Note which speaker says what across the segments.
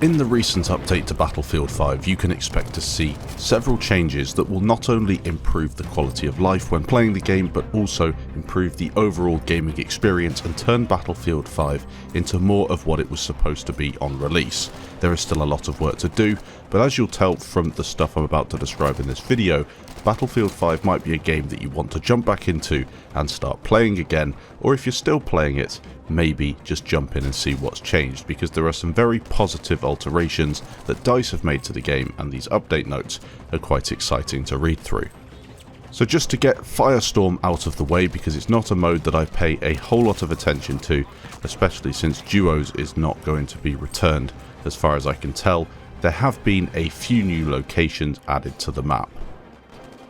Speaker 1: In the recent update to Battlefield 5, you can expect to see several changes that will not only improve the quality of life when playing the game, but also improve the overall gaming experience and turn Battlefield 5 into more of what it was supposed to be on release. There is still a lot of work to do, but as you'll tell from the stuff I'm about to describe in this video, Battlefield 5 might be a game that you want to jump back into and start playing again, or if you're still playing it, maybe just jump in and see what's changed, because there are some very positive alterations that DICE have made to the game, and these update notes are quite exciting to read through. So just to get Firestorm out of the way, because it's not a mode that I pay a whole lot of attention to, especially since Duos is not going to be returned as far as I can tell, there have been a few new locations added to the map.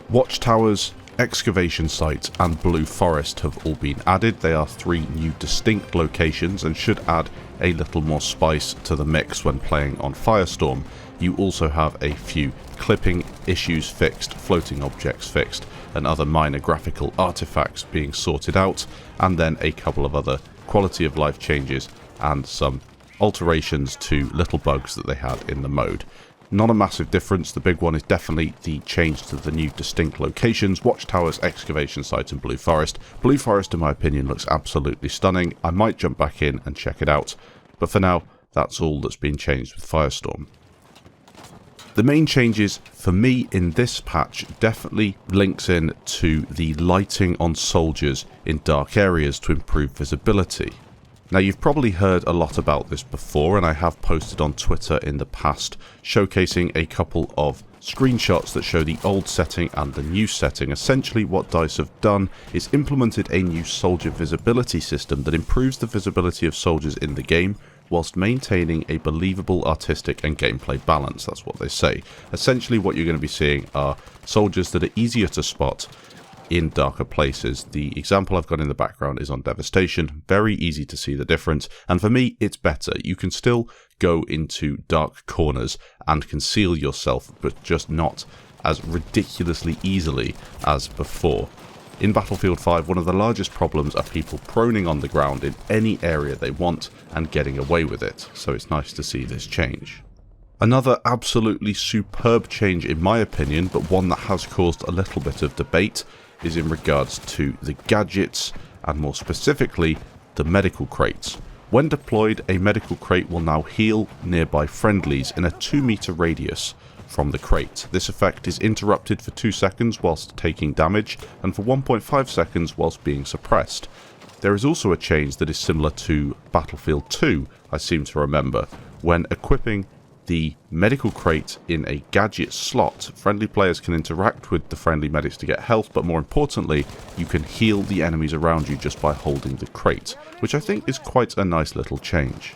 Speaker 1: Watchtowers, Excavation Site and Blue Forest have all been added. They are three new distinct locations and should add a little more spice to the mix when playing on Firestorm. You also have a few clipping issues fixed, floating objects fixed, and other minor graphical artifacts being sorted out, and then a couple of other quality of life changes and some alterations to little bugs that they had in the mode. Not a massive difference. The big one is definitely the change to the new distinct locations, Watchtowers, Excavation Site and Blue Forest. Blue Forest in my opinion looks absolutely stunning. I might jump back in and check it out, but for now that's all that's been changed with Firestorm. The main changes for me in this patch definitely links in to the lighting on soldiers in dark areas to improve visibility. Now, you've probably heard a lot about this before, and I have posted on Twitter in the past showcasing a couple of screenshots that show the old setting and the new setting. Essentially what DICE have done is implemented a new soldier visibility system that improves the visibility of soldiers in the game whilst maintaining a believable artistic and gameplay balance. That's what they say. Essentially what you're going to be seeing are soldiers that are easier to spot in darker places. The example I've got in the background is on Devastation. Very easy to see the difference, and for me it's better. You can still go into dark corners and conceal yourself, but just not as ridiculously easily as before. In Battlefield 5, one of the largest problems are people proning on the ground in any area they want and getting away with it, so it's nice to see this change. Another absolutely superb change in my opinion, but one that has caused a little bit of debate, is in regards to the gadgets, and more specifically the medical crates. When deployed, a medical crate will now heal nearby friendlies in a 2-meter radius from the crate. This effect is interrupted for 2 seconds whilst taking damage, and for 1.5 seconds whilst being suppressed. There is also a change that is similar to Battlefield 2, I seem to remember. When equipping the medical crate in a gadget slot, friendly players can interact with the friendly medics to get health, but more importantly, you can heal the enemies around you just by holding the crate, which I think is quite a nice little change.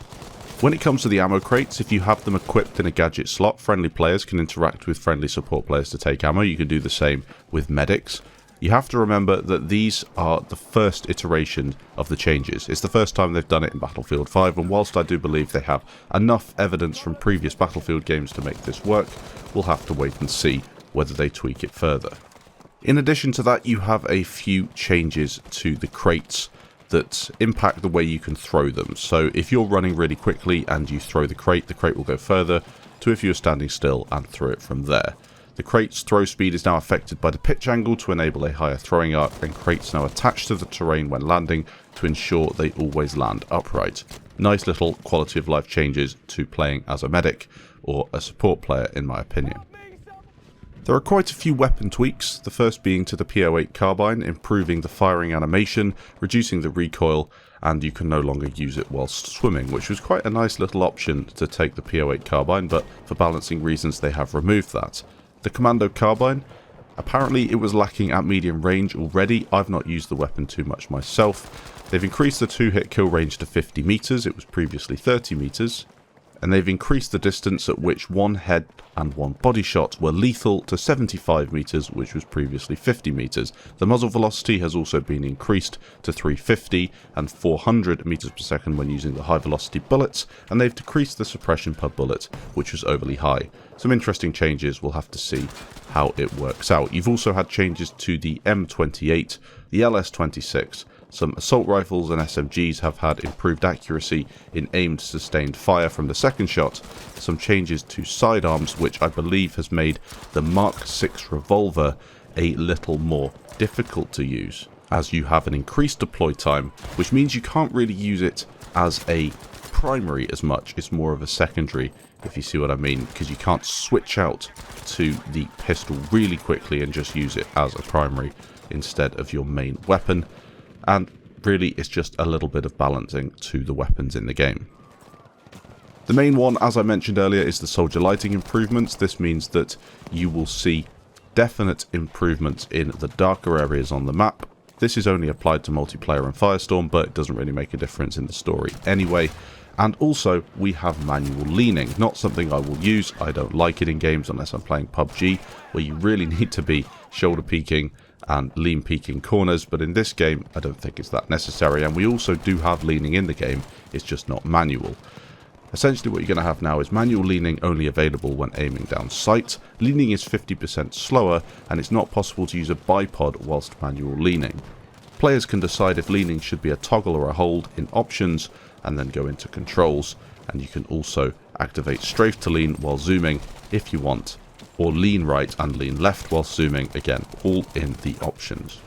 Speaker 1: When it comes to the ammo crates, if you have them equipped in a gadget slot, friendly players can interact with friendly support players to take ammo. You can do the same with medics. You have to remember that these are the first iteration of the changes. It's the first time they've done it in Battlefield 5, and whilst I do believe they have enough evidence from previous Battlefield games to make this work, we'll have to wait and see whether they tweak it further. In addition to that, you have a few changes to the crates that impact the way you can throw them. So if you're running really quickly and you throw the crate will go further to if you're standing still and throw it from there. The crate's throw speed is now affected by the pitch angle to enable a higher throwing arc, and crates now attached to the terrain when landing to ensure they always land upright. Nice little quality of life changes to playing as a medic or a support player in my opinion. There are quite a few weapon tweaks, the first being to the P08 carbine, improving the firing animation, reducing the recoil, and you can no longer use it whilst swimming, which was quite a nice little option to take the P08 carbine, but for balancing reasons they have removed that. The Commando carbine, apparently it was lacking at medium range already. I've not used the weapon too much myself. They've increased the 2-hit kill range to 50 meters, it was previously 30 meters. And they've increased the distance at which one head and one body shot were lethal to 75 meters, which was previously 50 meters. The muzzle velocity has also been increased to 350 and 400 meters per second when using the high velocity bullets, and they've decreased the suppression per bullet, which was overly high. Some interesting changes, we'll have to see how it works out. You've also had changes to the M28, the LS26, Some assault rifles and SMGs have had improved accuracy in aimed sustained fire from the second shot, some changes to sidearms which I believe has made the Mark 6 revolver a little more difficult to use, as you have an increased deploy time, which means you can't really use it as a primary as much. It's more of a secondary, if you see what I mean, because you can't switch out to the pistol really quickly and just use it as a primary instead of your main weapon. And really it's just a little bit of balancing to the weapons in the game. The main one, as I mentioned earlier, is the soldier lighting improvements. This means that you will see definite improvements in the darker areas on the map. This is only applied to multiplayer and Firestorm, but it doesn't really make a difference in the story anyway. And also, we have manual leaning, not something I will use. I don't like it in games unless I'm playing PUBG, where you really need to be shoulder peeking and lean peeking corners, but in this game I don't think it's that necessary. And we also do have leaning in the game, it's just not manual. Essentially what you're going to have now is manual leaning only available when aiming down sight. Leaning is 50% slower, and it's not possible to use a bipod whilst manual leaning. Players can decide if leaning should be a toggle or a hold in options, and then go into controls, and you can also activate strafe to lean while zooming if you want, or lean right and lean left while zooming, again all in the options.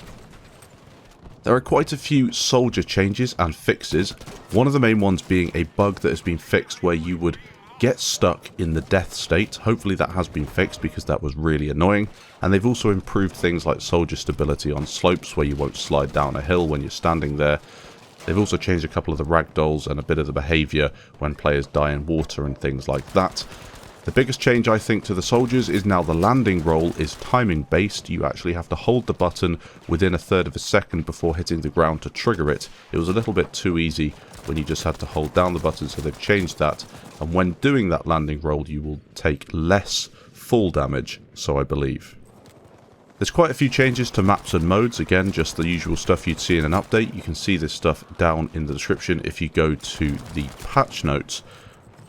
Speaker 1: There are quite a few soldier changes and fixes, one of the main ones being a bug that has been fixed where you would get stuck in the death state. Hopefully that has been fixed because that was really annoying. And they've also improved things like soldier stability on slopes where you won't slide down a hill when you're standing there. They've also changed a couple of the ragdolls and a bit of the behaviour when players die in water and things like that. The biggest change I think to the soldiers is now the landing roll is timing based. You actually have to hold the button within a third of a second before hitting the ground to trigger it. It was a little bit too easy when you just had to hold down the button, so they've changed that. And when doing that landing roll you will take less fall damage, so I believe. There's quite a few changes to maps and modes, again just the usual stuff you'd see in an update. You can see this stuff down in the description if you go to the patch notes.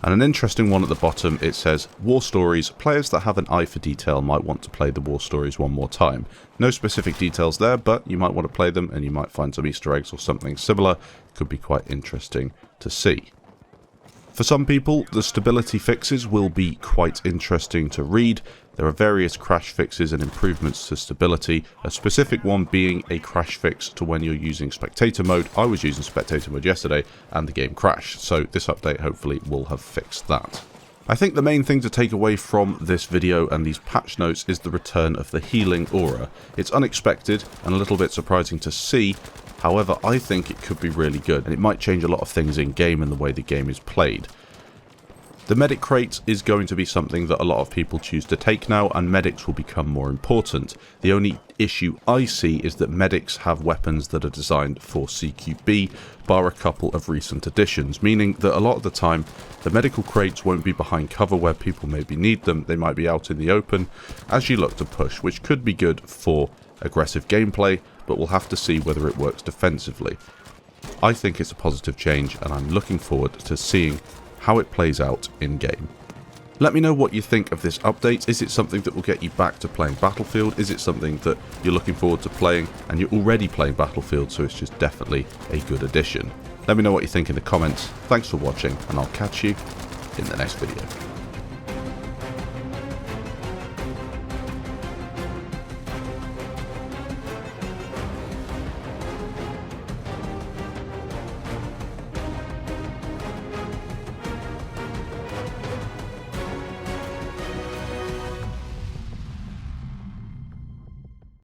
Speaker 1: And an interesting one at the bottom, it says War Stories. Players that have an eye for detail might want to play the War Stories one more time. No specific details there, but you might want to play them and you might find some Easter eggs or something similar. Could be quite interesting to see. For some people, the stability fixes will be quite interesting to read. There are various crash fixes and improvements to stability, a specific one being a crash fix to when you're using spectator mode. I was using spectator mode yesterday and the game crashed, so this update hopefully will have fixed that. I think the main thing to take away from this video and these patch notes is the return of the healing aura. It's unexpected and a little bit surprising to see. However, I think it could be really good, and it might change a lot of things in game and the way the game is played. The medic crate is going to be something that a lot of people choose to take now, and medics will become more important. The only issue I see is that medics have weapons that are designed for CQB, bar a couple of recent additions, meaning that a lot of the time the medical crates won't be behind cover where people maybe need them. They might be out in the open as you look to push, which could be good for aggressive gameplay, but we'll have to see whether it works defensively. I think it's a positive change, and I'm looking forward to seeing how it plays out in game. Let me know what you think of this update. Is it something that will get you back to playing Battlefield? Is it something that you're looking forward to playing and you're already playing Battlefield, so it's just definitely a good addition? Let me know what you think in the comments. Thanks for watching, and I'll catch you in the next video.